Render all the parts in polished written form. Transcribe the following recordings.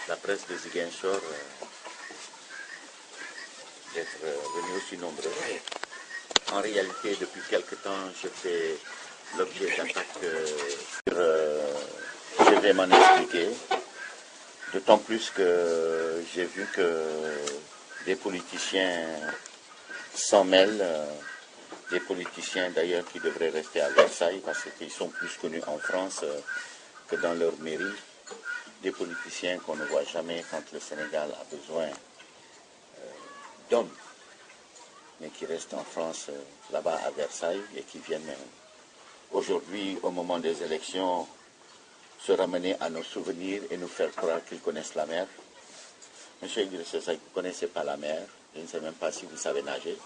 la presse de Ziguinchor d'être venue aussi nombreux. En réalité, depuis quelque temps, je fais l'objet d'attaques. Je vais m'en expliquer. D'autant plus que j'ai vu que des politiciens s'en mêlent, des politiciens d'ailleurs qui devraient rester à Versailles parce qu'ils sont plus connus en France que dans leur mairie, des politiciens qu'on ne voit jamais quand le Sénégal a besoin d'hommes, mais qui restent en France, là-bas à Versailles, et qui viennent aujourd'hui, au moment des élections, se ramener à nos souvenirs et nous faire croire qu'ils connaissent la mer. Monsieur Idrissa Seck, vous ne connaissez pas la mer, je ne sais même pas si vous savez nager.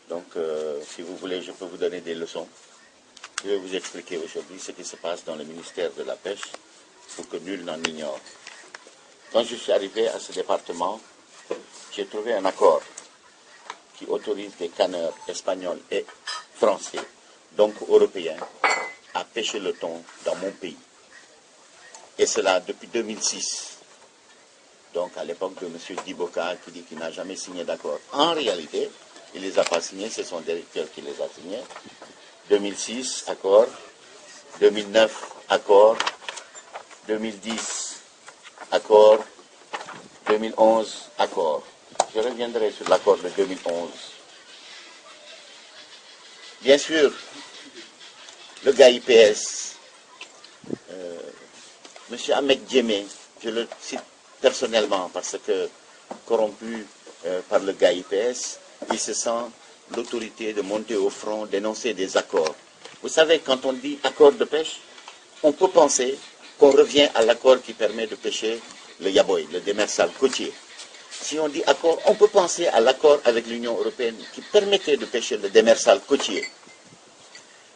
Donc, si vous voulez, je peux vous donner des leçons. Je vais vous expliquer aujourd'hui ce qui se passe dans le ministère de la Pêche pour que nul n'en ignore. Quand je suis arrivé à ce département, j'ai trouvé un accord qui autorise des canneurs espagnols et français, donc européens, à pêcher le thon dans mon pays. Et cela depuis 2006. Donc à l'époque de M. Diboka qui dit qu'il n'a jamais signé d'accord. En réalité, il ne les a pas signés, c'est son directeur qui les a signés. 2006, accord. 2009, accord. 2010, accord. 2011, accord. Je reviendrai sur l'accord de 2011. Bien sûr, le gars IPS, M. Ahmed Djemé, je le cite personnellement parce que corrompu par le gars IPS, il se sent l'autorité de monter au front, d'énoncer des accords. Vous savez, quand on dit accord de pêche, on peut penser qu'on revient à l'accord qui permet de pêcher le yaboy, le démersal côtier. Si on dit accord, on peut penser à l'accord avec l'Union européenne qui permettait de pêcher le démersal côtier,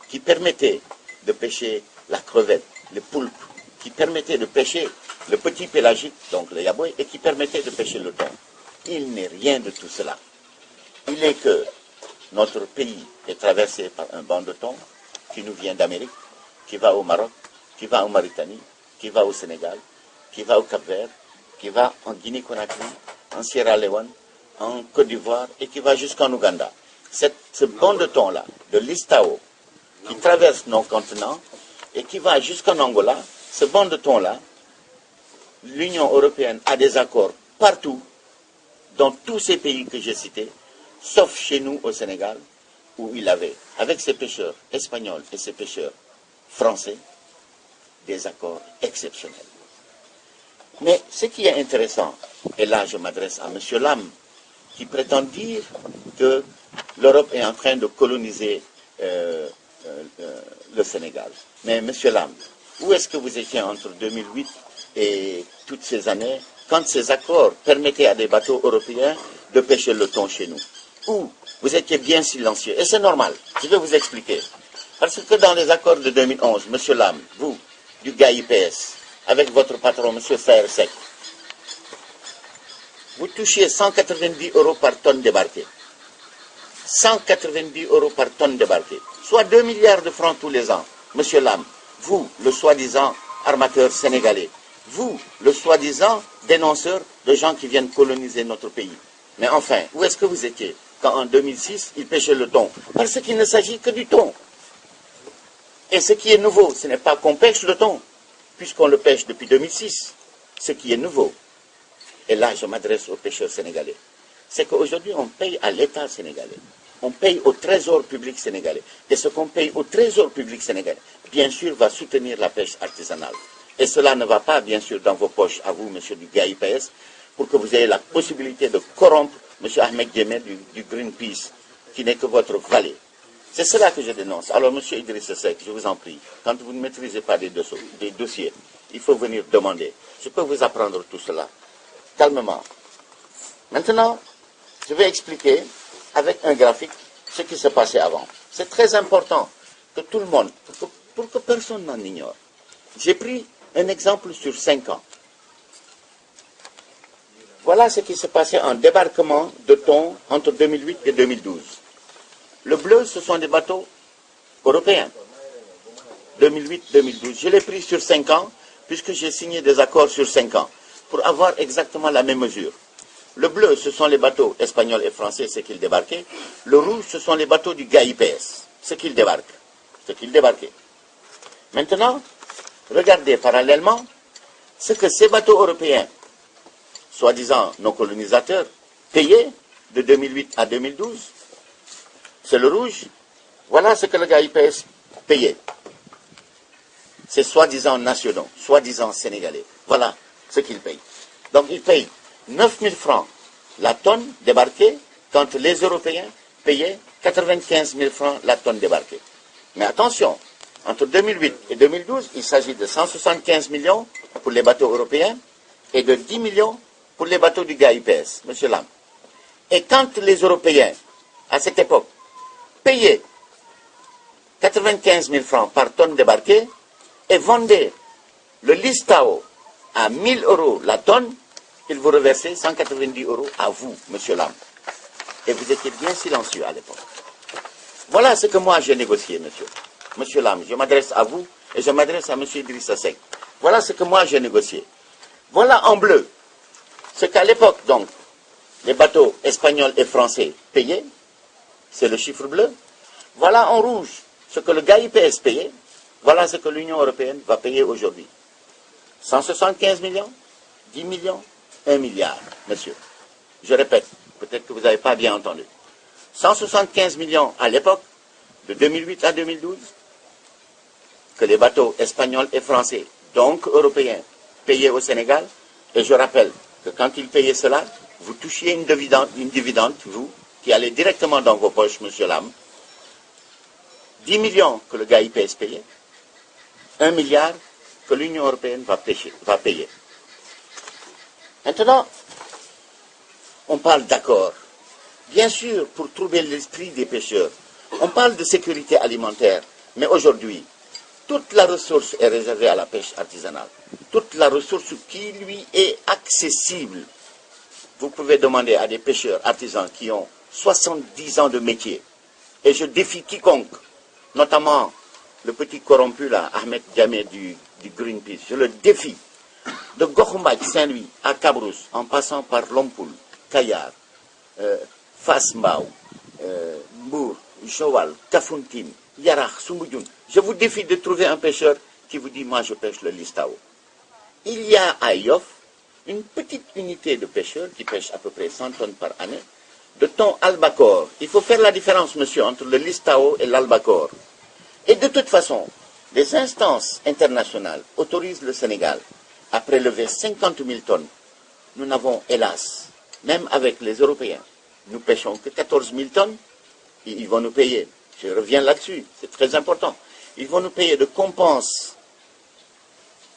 qui permettait de pêcher la crevette, le poulpe, qui permettait de pêcher le petit pélagique, donc le yaboy, et qui permettait de pêcher le thon. Il n'est rien de tout cela. Il est que notre pays est traversé par un banc de thon qui nous vient d'Amérique, qui va au Maroc, qui va en Mauritanie, qui va au Sénégal, qui va au Cap-Vert, qui va en Guinée-Conakry, en Sierra Leone, en Côte d'Ivoire et qui va jusqu'en Ouganda. Ce banc de thon-là, de l'Istao, qui traverse nos continents et qui va jusqu'en Angola, ce banc de thon-là, l'Union européenne a des accords partout, dans tous ces pays que j'ai cités, sauf chez nous au Sénégal, où il avait, avec ses pêcheurs espagnols et ses pêcheurs français, des accords exceptionnels. Mais ce qui est intéressant, et là je m'adresse à M. Lam, qui prétend dire que l'Europe est en train de coloniser le Sénégal. Mais M. Lam, où est-ce que vous étiez entre 2008 et toutes ces années, quand ces accords permettaient à des bateaux européens de pêcher le thon chez nous? Où vous étiez bien silencieux. Et c'est normal, je vais vous expliquer. Parce que dans les accords de 2011, M. Lam, vous, du gars IPS, avec votre patron, M. Saher Seck, vous touchiez 190 € par tonne débarquée. 190 € par tonne débarquée. Soit 2 milliards de francs tous les ans. M. Lam, vous, le soi-disant armateur sénégalais, vous, le soi-disant dénonceur de gens qui viennent coloniser notre pays. Mais enfin, où est-ce que vous étiez quand en 2006, ils pêchaient le thon? Parce qu'il ne s'agit que du thon. Et ce qui est nouveau, ce n'est pas qu'on pêche le thon, puisqu'on le pêche depuis 2006. Ce qui est nouveau, et là je m'adresse aux pêcheurs sénégalais, c'est qu'aujourd'hui on paye à l'État sénégalais, on paye au trésor public sénégalais. Et ce qu'on paye au trésor public sénégalais, bien sûr, va soutenir la pêche artisanale. Et cela ne va pas, bien sûr, dans vos poches, à vous, monsieur du gars IPS, pour que vous ayez la possibilité de corrompre M. Ahmed Djemé du Greenpeace, qui n'est que votre valet. C'est cela que je dénonce. Alors, M. Idrissa Seck, je vous en prie, quand vous ne maîtrisez pas des dossiers, il faut venir demander. Je peux vous apprendre tout cela, calmement. Maintenant, je vais expliquer, avec un graphique, ce qui se passait avant. C'est très important que tout le monde, pour que personne n'en ignore. J'ai pris un exemple sur 5 ans. Voilà ce qui se passait en débarquement de thon entre 2008 et 2012. Le bleu, ce sont des bateaux européens. 2008-2012. Je l'ai pris sur 5 ans, puisque j'ai signé des accords sur 5 ans. pour avoir exactement la même mesure. Le bleu, ce sont les bateaux espagnols et français, ce qu'ils débarquaient. Le rouge, ce sont les bateaux du GAIPES, ce qu'ils débarquent. Ce qu'ils débarquaient. Maintenant, regardez parallèlement ce que ces bateaux européens, soi-disant nos colonisateurs, payaient de 2008 à 2012. C'est le rouge. Voilà ce que le GAIPES payait. C'est soi-disant nationaux, soi-disant sénégalais. Voilà ce qu'ils payent. Donc ils payent 9 000 francs la tonne débarquée, quand les Européens payaient 95 000 francs la tonne débarquée. Mais attention, entre 2008 et 2012, il s'agit de 175 millions pour les bateaux européens et de 10 millions pour les bateaux du GAIPES, M. Lam. Et quand les Européens, à cette époque, payaient 95 000 francs par tonne débarquée et vendaient le listao à 1 000 euros la tonne, ils vous reversaient 190 euros à vous, M. Lam. Et vous étiez bien silencieux à l'époque. Voilà ce que moi j'ai négocié, monsieur. Monsieur Lam, je m'adresse à vous et je m'adresse à M. Idrissa Seck. Voilà ce que moi j'ai négocié. Voilà en bleu ce qu'à l'époque, donc, les bateaux espagnols et français payaient. C'est le chiffre bleu. Voilà en rouge ce que le GAIPES payait. Voilà ce que l'Union européenne va payer aujourd'hui. 175 millions, 10 millions, 1 milliard, monsieur. Je répète, peut-être que vous n'avez pas bien entendu. 175 millions à l'époque, de 2008 à 2012, que les bateaux espagnols et français, donc européens, payaient au Sénégal. Et je rappelle que quand ils payaient cela, vous touchiez une dividende, vous, qui allait directement dans vos poches, monsieur Lam. 10 millions que le GAIPES payait, 1 milliard que l'Union européenne va payer. Maintenant, on parle d'accord. Bien sûr, pour trouver l'esprit des pêcheurs, on parle de sécurité alimentaire, mais aujourd'hui, toute la ressource est réservée à la pêche artisanale. Toute la ressource qui lui est accessible. Vous pouvez demander à des pêcheurs artisans qui ont 70 ans de métier, et je défie quiconque, notamment le petit corrompu là, Ahmed Diamé du Greenpeace, je le défie, de Gokhoumbadj, Saint-Louis, à Cabrousse, en passant par Lompoul, Kayar, Fass Mbao, Mbour, Joal, Kafountine, Yarakh, Soumbédioune. Je vous défie de trouver un pêcheur qui vous dit, moi je pêche le listao. Il y a à Yoff une petite unité de pêcheurs qui pêchent à peu près 100 tonnes par année, de thon albacore. Il faut faire la différence, monsieur, entre le listao et l'albacore. Et de toute façon, les instances internationales autorisent le Sénégal à prélever 50 000 tonnes. Nous n'avons, hélas, même avec les Européens, nous pêchons que 14 000 tonnes. Ils vont nous payer, je reviens là-dessus, c'est très important, ils vont nous payer de compense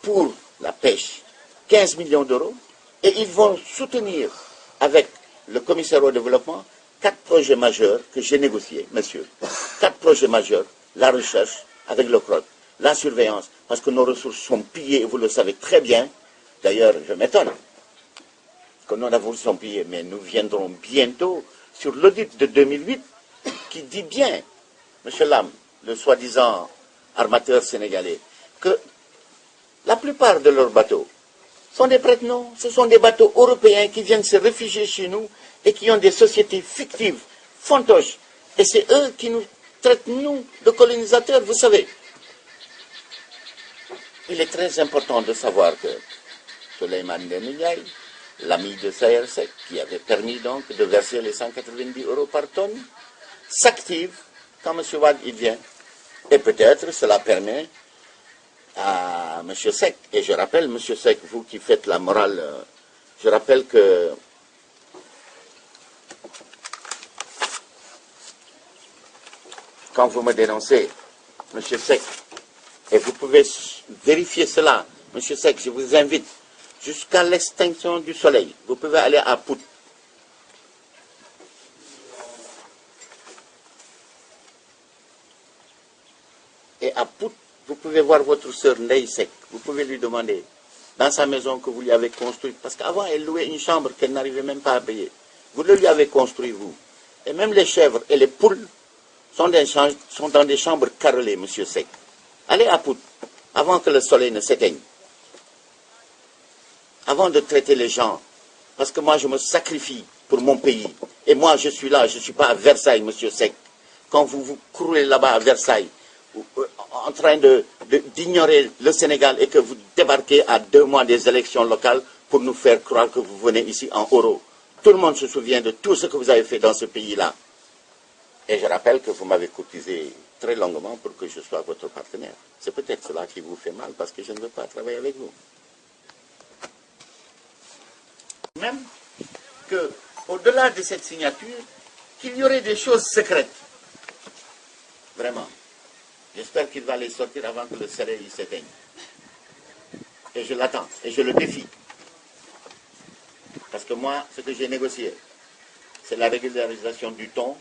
pour la pêche 15 millions d'euros et ils vont soutenir avec le commissaire au développement 4 projets majeurs que j'ai négociés, monsieur. 4 projets majeurs, la recherche avec le CROT, la surveillance, parce que nos ressources sont pillées, et vous le savez très bien. D'ailleurs, je m'étonne que nos ressources sont pillées, mais nous viendrons bientôt sur l'audit de 2008 qui dit bien, monsieur Lam, le soi-disant armateur sénégalais, que la plupart de leurs bateaux sont des prête-noms, ce sont des bateaux européens qui viennent se réfugier chez nous et qui ont des sociétés fictives, fantoches. Et c'est eux qui nous traitent, nous, de colonisateurs, vous savez. Il est très important de savoir que Souleymane Ndéné Ndiaye, l'ami de Saher Seck, qui avait permis donc de verser les 190 euros par tonne, s'active quand M. Wade il vient. Et peut-être cela permet à M. Seck, et je rappelle, M. Seck, vous qui faites la morale, je rappelle que quand vous me dénoncez, M. Seck, et vous pouvez vérifier cela, M. Seck, je vous invite jusqu'à l'extinction du soleil, vous pouvez aller à Pout. Et à Pout, vous pouvez voir votre sœur Ndeye Seck. Vous pouvez lui demander, dans sa maison que vous lui avez construite, parce qu'avant, elle louait une chambre qu'elle n'arrivait même pas à payer. Vous le lui avez construit, vous. Et même les chèvres et les poules sont dans des chambres carrelées, monsieur Seck. Allez à Pout, avant que le soleil ne s'éteigne. avant de traiter les gens, parce que moi je me sacrifie pour mon pays, et moi je suis là, je ne suis pas à Versailles, monsieur Seck. Quand vous vous croulez là-bas à Versailles, en train d'ignorer le Sénégal et que vous débarquez à 2 mois des élections locales pour nous faire croire que vous venez ici en euros. Tout le monde se souvient de tout ce que vous avez fait dans ce pays-là. Et je rappelle que vous m'avez cotisé très longuement pour que je sois votre partenaire. C'est peut-être cela qui vous fait mal, parce que je ne veux pas travailler avec vous. Même qu'au-delà de cette signature, qu'il y aurait des choses secrètes. Vraiment. J'espère qu'il va les sortir avant que le soleil s'éteigne. Et je l'attends, et je le défie. Parce que moi, ce que j'ai négocié, c'est la régularisation du thon.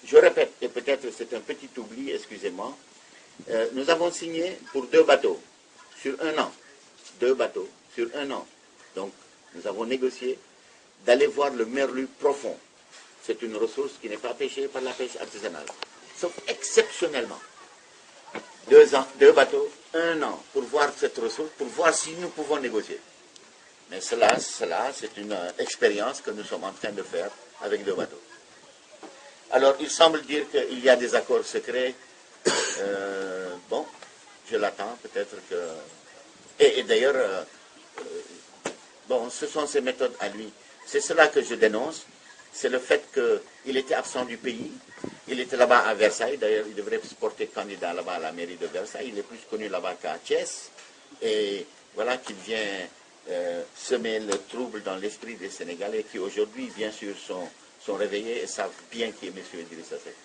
Je répète, et peut-être c'est un petit oubli, excusez-moi, nous avons signé pour 2 bateaux, sur 1 an. 2 bateaux, sur 1 an. Donc, nous avons négocié d'aller voir le merlu profond. C'est une ressource qui n'est pas pêchée par la pêche artisanale. Sauf exceptionnellement. 2 bateaux, 1 an, pour voir cette ressource, pour voir si nous pouvons négocier. Mais cela c'est une expérience que nous sommes en train de faire avec 2 bateaux. Alors, il semble dire qu'il y a des accords secrets. Bon, je l'attends, peut-être que... Et d'ailleurs, bon, ce sont ses méthodes à lui. C'est cela que je dénonce. C'est le fait qu'il était absent du pays. Il était là-bas à Versailles. D'ailleurs, il devrait se porter candidat là-bas à la mairie de Versailles. Il est plus connu là-bas qu'à Thiès. Et voilà qu'il vient semer le trouble dans l'esprit des Sénégalais qui aujourd'hui, bien sûr, sont réveillés et savent bien qui est M. Idrissa Seck.